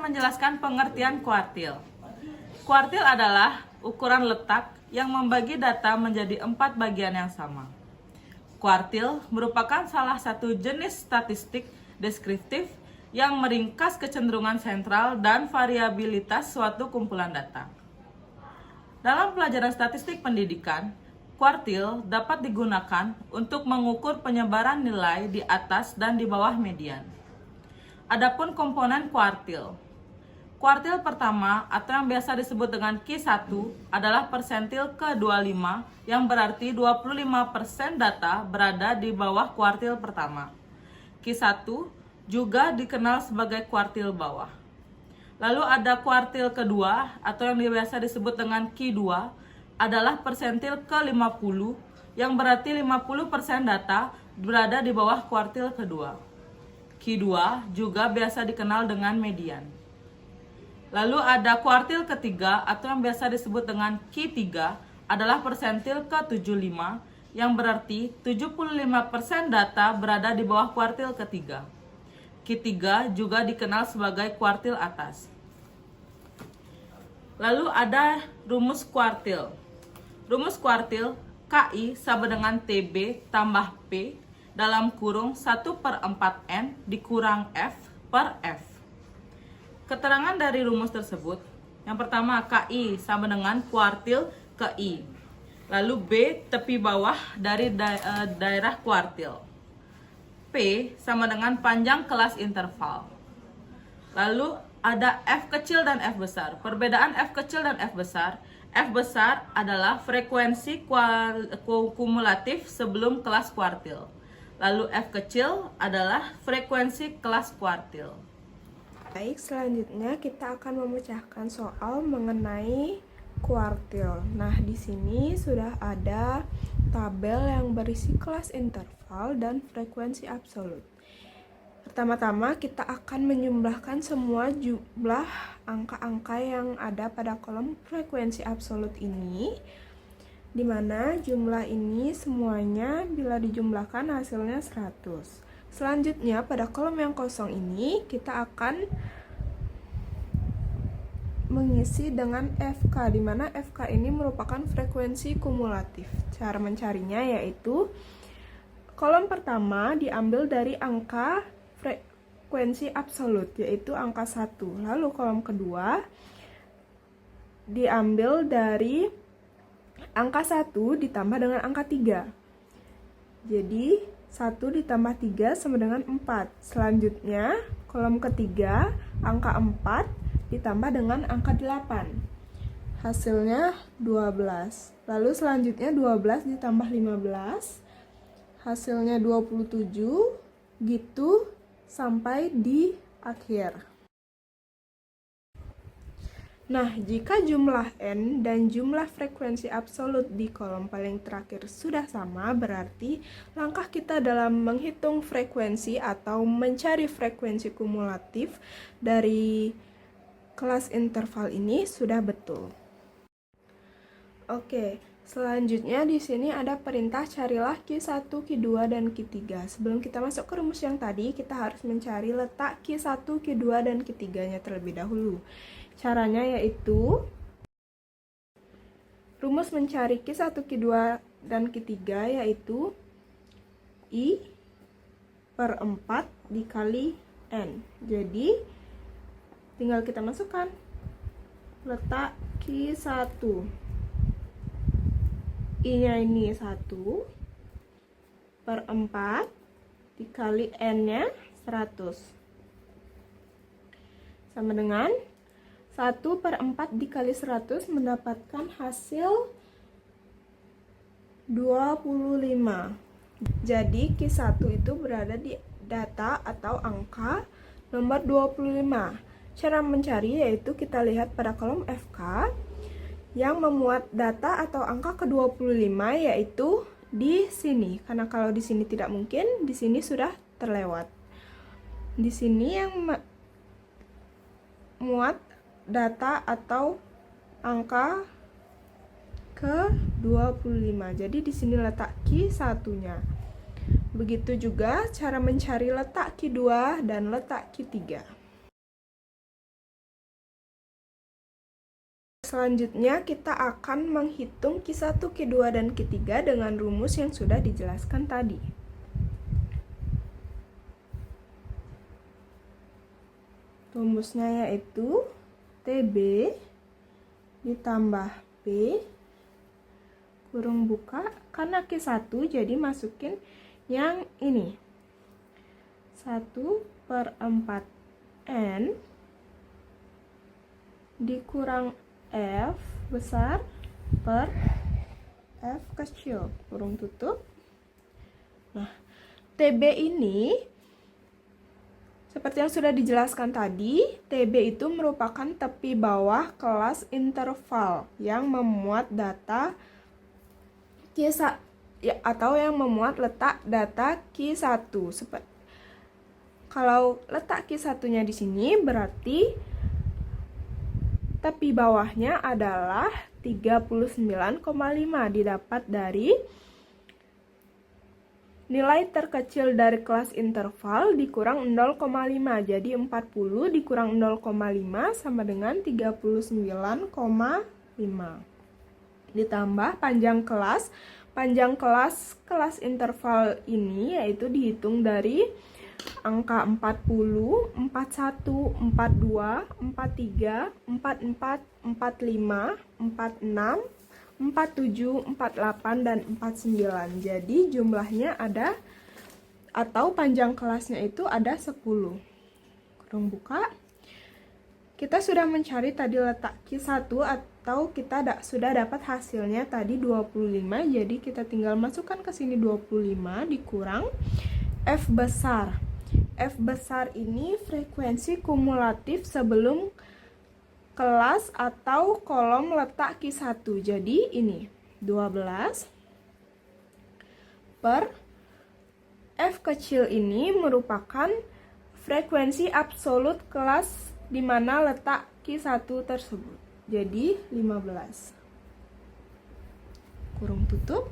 menjelaskan pengertian kuartil. Kuartil adalah ukuran letak yang membagi data menjadi 4 bagian yang sama. Kuartil merupakan salah satu jenis statistik deskriptif yang meringkas kecenderungan sentral dan variabilitas suatu kumpulan data. Dalam pelajaran statistik pendidikan, kuartil dapat digunakan untuk mengukur penyebaran nilai di atas dan di bawah median. Adapun komponen kuartil. Kuartil pertama atau yang biasa disebut dengan Q1 adalah persentil ke-25 yang berarti 25% data berada di bawah kuartil pertama. Q1 juga dikenal sebagai kuartil bawah. Lalu ada kuartil kedua atau yang biasa disebut dengan Q2 adalah persentil ke-50 yang berarti 50% data berada di bawah kuartil kedua. Q2 juga biasa dikenal dengan median. Lalu ada kuartil ketiga atau yang biasa disebut dengan Q3 adalah persentil ke-75 yang berarti 75% data berada di bawah kuartil ketiga. Q3 juga dikenal sebagai kuartil atas. Lalu ada rumus kuartil. Rumus kuartil KI sama dengan TB tambah P dalam kurung 1/4N dikurang F per F. Keterangan dari rumus tersebut, yang pertama KI sama dengan kuartil ke I. Lalu B tepi bawah dari daerah kuartil. P sama dengan panjang kelas interval. Lalu ada F kecil dan F besar. Perbedaan F kecil dan F besar adalah frekuensi kumulatif sebelum kelas kuartil. Lalu F kecil adalah frekuensi kelas kuartil. Baik, selanjutnya kita akan memecahkan soal mengenai kuartil. Nah, di sini sudah ada tabel yang berisi kelas interval dan frekuensi absolut. Pertama-tama kita akan menjumlahkan semua jumlah angka-angka yang ada pada kolom frekuensi absolut ini, di mana jumlah ini semuanya bila dijumlahkan hasilnya 100. Selanjutnya pada kolom yang kosong ini kita akan mengisi dengan FK, di mana FK ini merupakan frekuensi kumulatif. Cara mencarinya yaitu kolom pertama diambil dari angka frekuensi absolut, yaitu angka 1. Lalu kolom kedua diambil dari angka 1 ditambah dengan angka 3. Jadi 1 ditambah 3 sama dengan 4. Selanjutnya, kolom ketiga, angka 4 ditambah dengan angka 8. Hasilnya 12. Lalu selanjutnya 12 ditambah 15. Hasilnya 27. Gitu sampai di akhir. Nah, jika jumlah N dan jumlah frekuensi absolut di kolom paling terakhir sudah sama, berarti langkah kita dalam menghitung frekuensi atau mencari frekuensi kumulatif dari kelas interval ini sudah betul. Oke, selanjutnya di sini ada perintah carilah Q1, Q2, dan Q3. Sebelum kita masuk ke rumus yang tadi, kita harus mencari letak Q1, Q2, dan Q3-nya terlebih dahulu. Caranya yaitu rumus mencari Q1, Q2, dan Q3 yaitu I per 4 dikali N. Jadi tinggal kita masukkan letak Q1. I-nya ini 1 per 4 dikali N-nya 100. Sama dengan 1 per 4 dikali 100 mendapatkan hasil 25. Jadi Q1 itu berada di data atau angka nomor 25. Cara mencari yaitu kita lihat pada kolom FK yang memuat data atau angka ke-25 yaitu di sini. Karena kalau di sini tidak mungkin, di sini sudah terlewat. Di sini yang muat data atau angka ke-25. Jadi di sini letak Q1-nya. Begitu juga cara mencari letak Q2 dan letak Q3. Selanjutnya kita akan menghitung Q1, Q2, dan Q3 dengan rumus yang sudah dijelaskan tadi. Rumusnya yaitu TB ditambah P kurung buka, karena Q1 jadi masukin yang ini 1/4N dikurang F besar per F kecil, kurung tutup. Nah, TB ini seperti yang sudah dijelaskan tadi, TB itu merupakan tepi bawah kelas interval yang memuat data Q1 atau yang memuat letak data Q1. Kalau letak Q1-nya di sini berarti tepi bawahnya adalah 39,5 didapat dari nilai terkecil dari kelas interval dikurang 0,5. Jadi 40 dikurang 0,5 sama dengan 39,5. Ditambah panjang kelas. Panjang kelas interval ini yaitu dihitung dari angka 40, 41, 42, 43, 44, 45, 46, 47, 48, dan 49. Jadi jumlahnya ada, atau panjang kelasnya itu ada 10. Kurung buka. Kita sudah mencari tadi letak Q1 atau kita sudah dapat hasilnya tadi 25. Jadi kita tinggal masukkan ke sini 25 dikurang F besar. F besar ini frekuensi kumulatif sebelum kelas atau kolom letak Q1. Jadi ini 12 per F kecil ini merupakan frekuensi absolut kelas di mana letak Q1 tersebut. Jadi 15. Kurung tutup.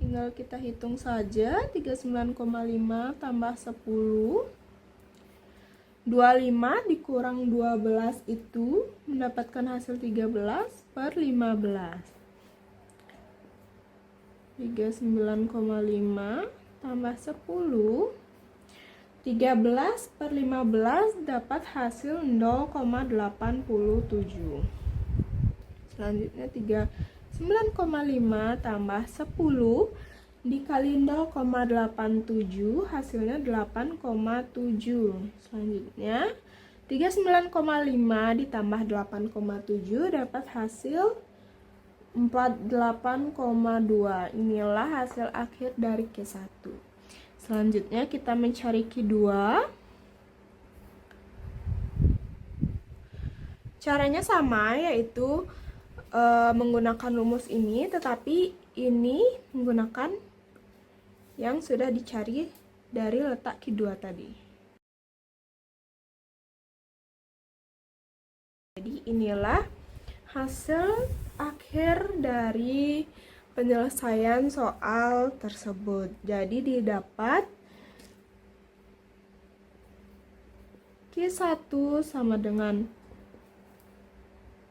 Tinggal kita hitung saja, 39,5 tambah 10. 25 dikurang 12 itu mendapatkan hasil 13 per 15. 39,5 tambah 10. 13 per 15 dapat hasil 0,87. Selanjutnya 39,5 tambah 10 dikali 0,87 hasilnya 8,7. Selanjutnya 39,5 ditambah 8,7 dapat hasil 48,2. Inilah hasil akhir dari Q1. Selanjutnya kita mencari Q2. Caranya sama, yaitu menggunakan rumus ini, tetapi ini menggunakan yang sudah dicari dari letak Q2 tadi. Jadi inilah hasil akhir dari penyelesaian soal tersebut. Jadi didapat Q1 sama dengan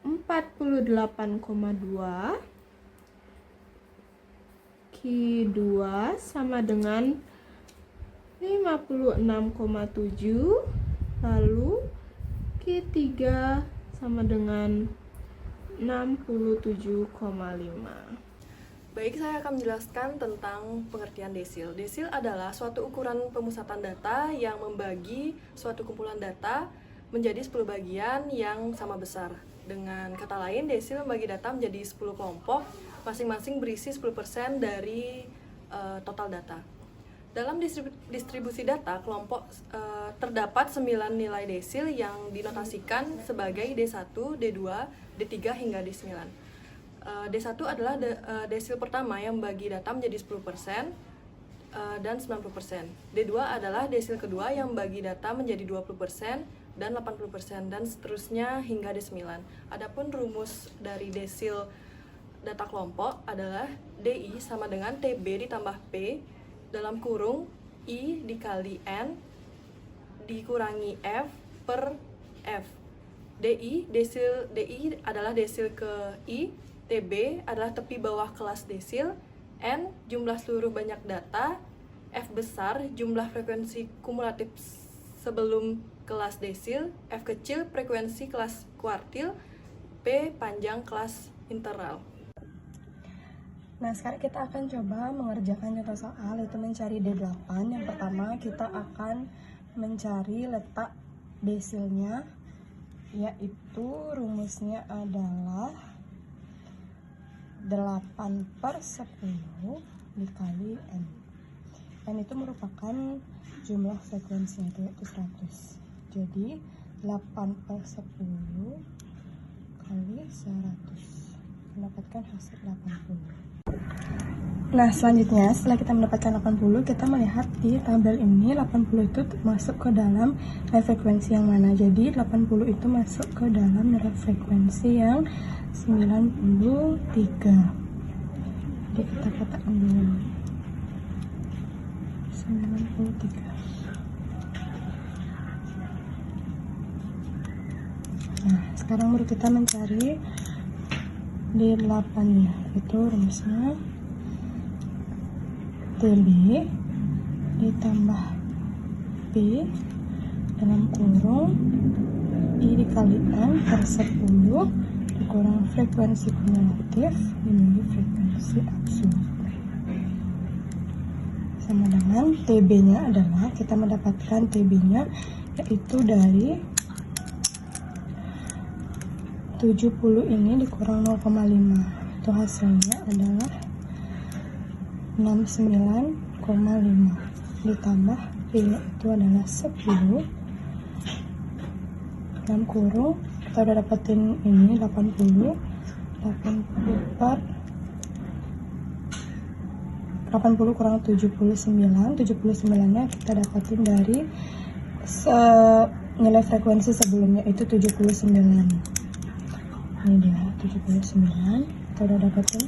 48,2, Q2 sama dengan 56,7, lalu Q3 sama dengan 67,5. Baik, saya akan menjelaskan tentang pengertian desil. Desil adalah suatu ukuran pemusatan data yang membagi suatu kumpulan data menjadi 10 bagian yang sama besar. Dengan kata lain, desil membagi data menjadi 10 kelompok, masing-masing berisi 10% dari total data. Dalam distribusi data, kelompok terdapat 9 nilai desil yang dinotasikan sebagai D1, D2, D3 hingga D9. D1 adalah desil pertama yang membagi data menjadi 10% dan 90%. D2 adalah desil kedua yang membagi data menjadi 20% dan 80% dan seterusnya hingga D9. Adapun rumus dari desil data kelompok adalah DI sama dengan TB ditambah P dalam kurung I dikali N dikurangi F per F. DI adalah desil ke I, TB adalah tepi bawah kelas desil, N jumlah seluruh banyak data, F besar jumlah frekuensi kumulatif sebelum kelas desil, F kecil frekuensi kelas kuartil, P panjang kelas interval. Nah, sekarang kita akan coba mengerjakan contoh soal, yaitu mencari D8. Yang pertama, kita akan mencari letak desilnya, yaitu rumusnya adalah 8/10 dikali N. N itu merupakan jumlah frekuensinya, yaitu 100. Jadi, 8/10 kali 100 mendapatkan hasil 80. Nah, selanjutnya setelah kita mendapatkan 80, kita melihat di tabel ini 80 itu masuk ke dalam nilai frekuensi yang mana. Jadi 80 itu masuk ke dalam nilai frekuensi yang 93. Jadi kita katakan dulu 93. Nah, sekarang baru kita mencari di 8-nya, itu rumusnya TB ditambah P dalam kurung I dikali N per 10 dikurang frekuensi kumulatif dibagi frekuensi absolut, sama dengan TB-nya adalah, kita mendapatkan TB-nya yaitu dari 70 ini dikurang 0,5, itu hasilnya adalah 69,5 ditambah P itu adalah 10 dalam kurung, kita udah dapetin ini 80 per 80 kurang 79 nya kita dapetin dari nilai frekuensi sebelumnya itu 79. Ini dia 79, kita udah dapetin.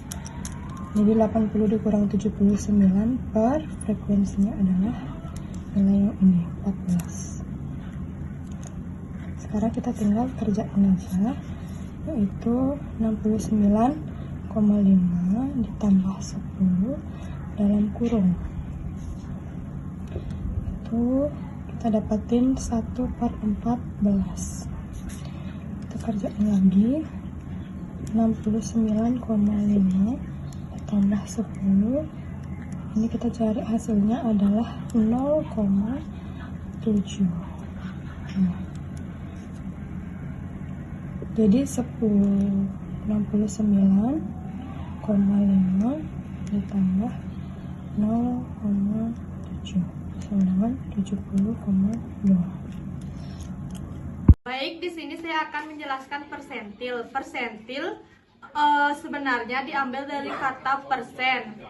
Jadi 80 dikurang 79 per frekuensinya adalah nilai yang ini 14. Sekarang kita tinggal kerjain aja, yaitu 69,5 ditambah 10 dalam kurung, itu kita dapetin 1/14. Kita kerjain lagi, 69,5 tambah 10, ini kita cari hasilnya adalah 0,7. Jadi 69,5 ditambah 0,7 sama dengan 70,2. Baik, di sini saya akan menjelaskan persentil. Persentil sebenarnya diambil dari kata persen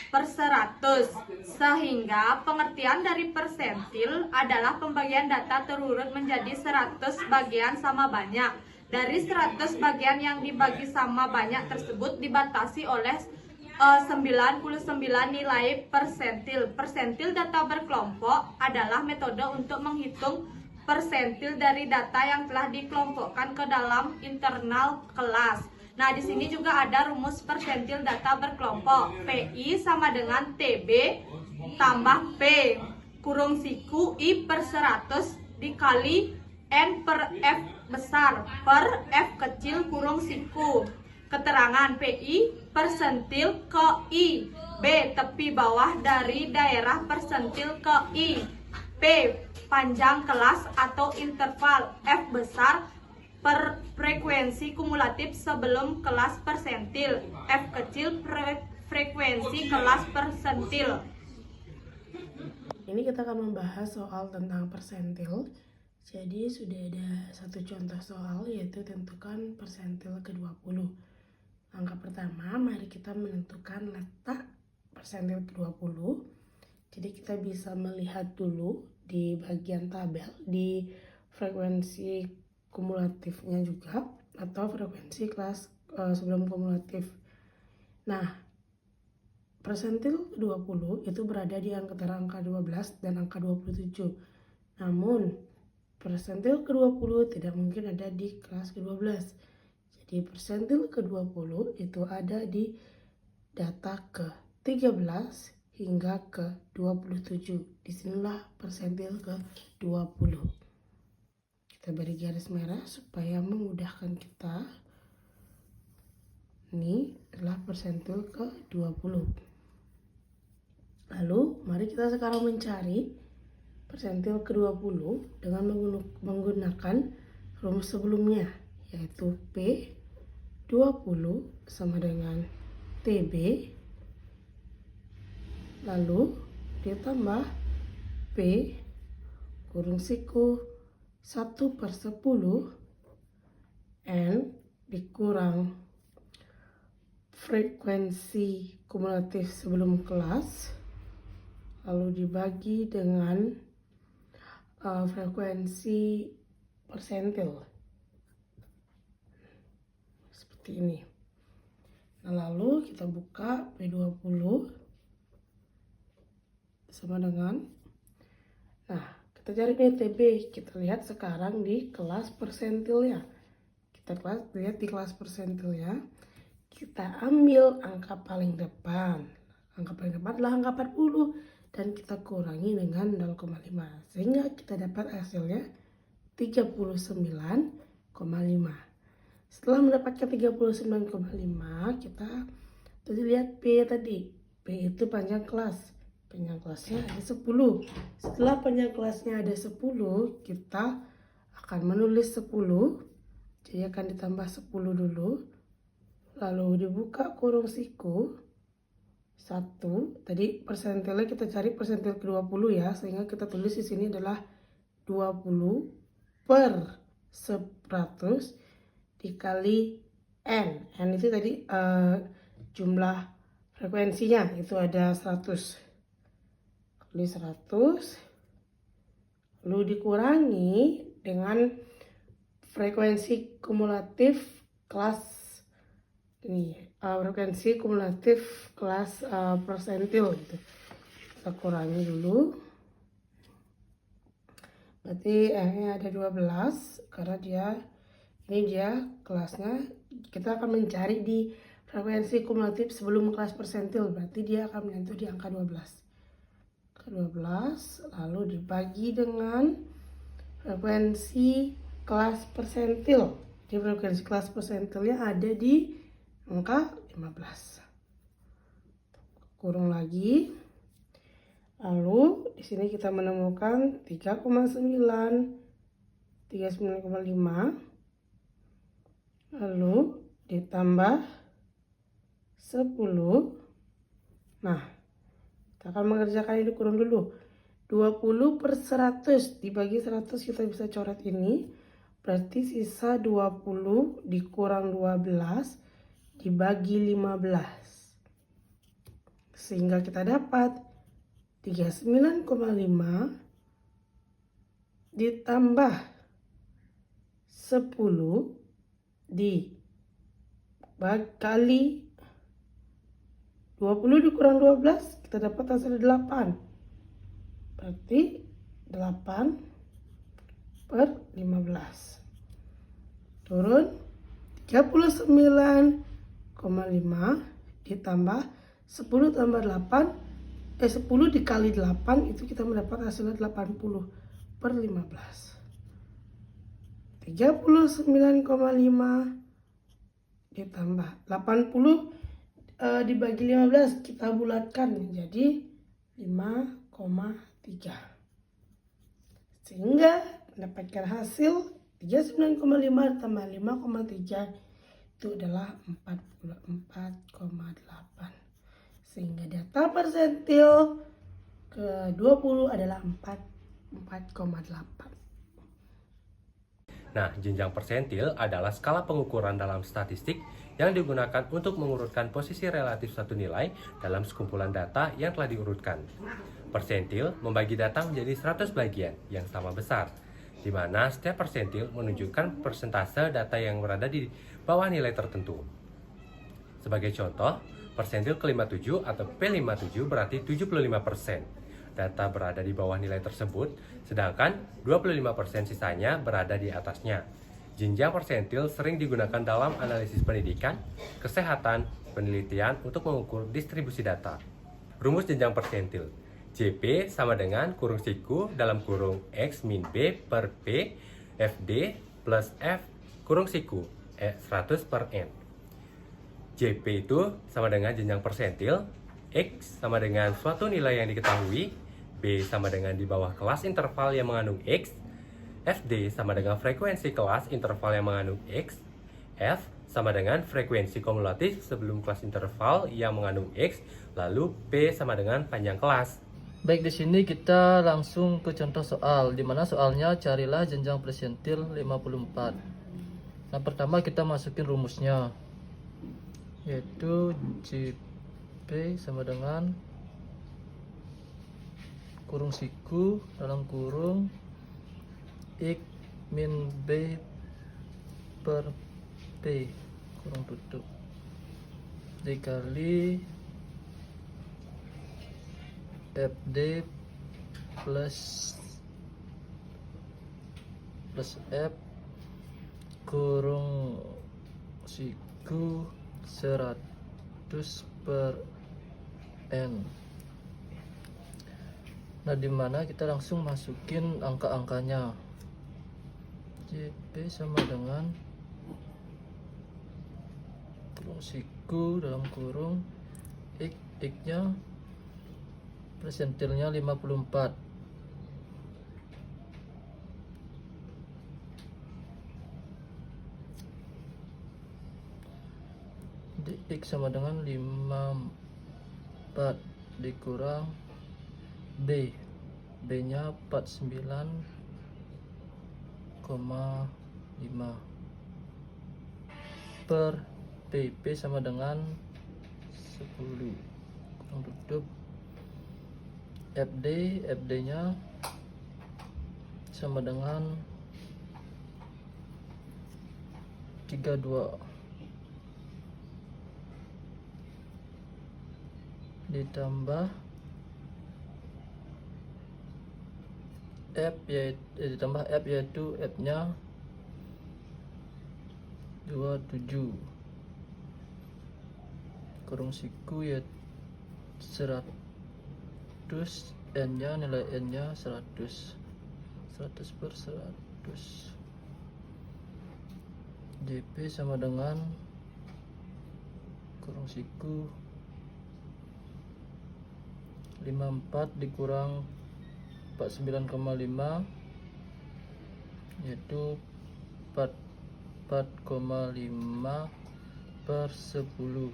per 100, sehingga pengertian dari persentil adalah pembagian data terurut menjadi 100 bagian sama banyak. Dari 100 bagian yang dibagi sama banyak tersebut dibatasi oleh 99 nilai persentil. Persentil data berkelompok adalah metode untuk menghitung persentil dari data yang telah dikelompokkan ke dalam internal kelas. Nah, di sini juga ada rumus persentil data berkelompok. PI sama dengan TB tambah P kurung siku I per 100 dikali N per F besar per F kecil kurung siku. Keterangan PI persentil ke I, B tepi bawah dari daerah persentil ke I, P panjang kelas atau interval, F besar per frekuensi kumulatif sebelum kelas persentil, F kecil frekuensi kelas persentil. Ini kita akan membahas soal tentang persentil. Jadi sudah ada satu contoh soal, yaitu tentukan persentil ke-20. Langkah pertama, mari kita menentukan letak persentil ke-20. Jadi kita bisa melihat dulu di bagian tabel, di frekuensi kumulatifnya juga, atau frekuensi kelas sebelum kumulatif. Nah, persentil 20 itu berada di antara angka 12 dan angka 27. Namun, persentil ke-20 tidak mungkin ada di kelas ke-12. Jadi persentil ke-20 itu ada di data ke-13 hingga ke-27. Disinilah persentil ke-20. Kita beri garis merah supaya memudahkan kita. Ini adalah persentil ke-20. Lalu mari kita sekarang mencari persentil ke-20 dengan menggunakan rumus sebelumnya, yaitu P20 sama dengan TB, lalu ditambah P kurung siku 1/10 N dikurang frekuensi kumulatif sebelum kelas, lalu dibagi dengan frekuensi persentil seperti ini. Nah, lalu kita buka P20 sama dengan, nah kita cari TB. Kita lihat sekarang di kelas persentilnya. Kita lihat di kelas persentilnya. Kita ambil angka paling depan. Angka paling depan adalah angka 40 dan kita kurangi dengan 0,5 sehingga kita dapat hasilnya 39,5. Setelah mendapatkan 39,5, kita tadi lihat P tadi. P itu panjang kelas. Panjang kelasnya ada 10. Setelah panjang kelasnya ada 10, kita akan menulis 10. Jadi akan ditambah 10 dulu. Lalu dibuka kurung siku 1. Tadi persentilnya kita cari persentil ke-20 ya, sehingga kita tulis di sini adalah 20 per 100 dikali N. N itu tadi jumlah frekuensinya, itu ada 100. Kali 100 lalu dikurangi dengan frekuensi kumulatif kelas ini, frekuensi kumulatif kelas persentil gitu. Kita kurangi dulu, berarti N-nya ada 12 karena dia kelasnya. Kita akan mencari di frekuensi kumulatif sebelum kelas persentil, berarti dia akan menyentuh di angka 12. Lalu dibagi dengan frekuensi kelas persentil. Jadi frekuensi kelas persentilnya ada di angka 15. Kurung lagi. Lalu di sini kita menemukan 3,9, 39,5. Lalu ditambah 10. Nah, kita akan mengerjakan ini kurung dulu. 20 per 100 dibagi 100 kita bisa coret ini. Berarti sisa 20 dikurang 12 dibagi 15. Sehingga kita dapat 39,5 ditambah 10 dikali 20 dikurang 12, kita dapat hasil 8. Berarti 8 per 15. Turun 39,5 ditambah 10 tambah 8. 10 dikali 8 itu kita mendapat hasilnya 80 per 15. 39,5 ditambah 80 dibagi 15 kita bulatkan menjadi 5,3 sehingga mendapatkan hasil 39,5 tambah 5,3 itu adalah 44,8 sehingga data persentil ke-20 adalah 4,8. Nah, jenjang persentil adalah skala pengukuran dalam statistik yang digunakan untuk mengurutkan posisi relatif suatu nilai dalam sekumpulan data yang telah diurutkan. Persentil membagi data menjadi 100 bagian yang sama besar, di mana setiap persentil menunjukkan persentase data yang berada di bawah nilai tertentu. Sebagai contoh, persentil ke-57 atau P57 berarti 75%, data berada di bawah nilai tersebut, sedangkan 25% sisanya berada di atasnya. Jenjang persentil sering digunakan dalam analisis pendidikan, kesehatan, penelitian untuk mengukur distribusi data. Rumus jenjang persentil. JP sama dengan kurung siku dalam kurung X min B per P FD plus F kurung siku 100 per N. JP itu sama dengan jenjang persentil, X sama dengan suatu nilai yang diketahui, B sama dengan di bawah kelas interval yang mengandung X, FD sama dengan frekuensi kelas interval yang mengandung X, F sama dengan frekuensi kumulatif sebelum kelas interval yang mengandung X, lalu P sama dengan panjang kelas. Baik, di sini kita langsung ke contoh soal, di mana soalnya carilah jenjang persentil 54. Nah, pertama kita masukin rumusnya, yaitu JP sama dengan kurung siku dalam kurung X min B per P kurung tutup dikali FD plus F kurung siku 100 per N. Nah, dimana kita langsung masukin angka-angkanya. JP sama dengan kurung siku dalam kurung X nya persentilnya 54. X sama dengan 54 dikurang B nya 49,5 per P sama dengan 10 kurang tutup FD nya sama dengan 32 ditambah F yaitu F nya 27 kurung siku ya 100, N nya nilai N nya 100 per 100. JP sama dengan kurung siku 54 dikurang 49,5 yaitu 4,5 per 10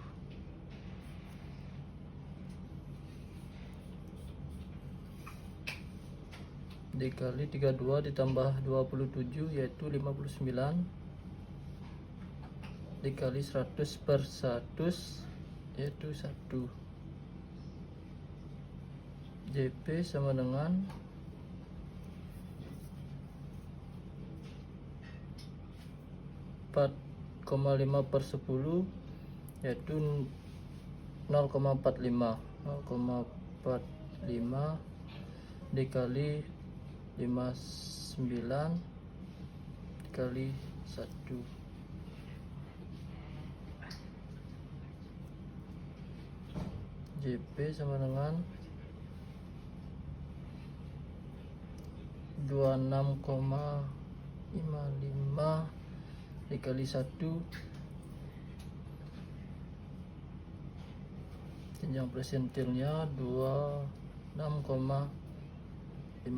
dikali 32 ditambah 27 yaitu 59 dikali 100 per 100 yaitu 1. JP sama dengan 4,5 per 10 yaitu 0,45 dikali 59 dikali 1. JP sama dengan 26,55 dikali 1 jenjang persentilnya 26,55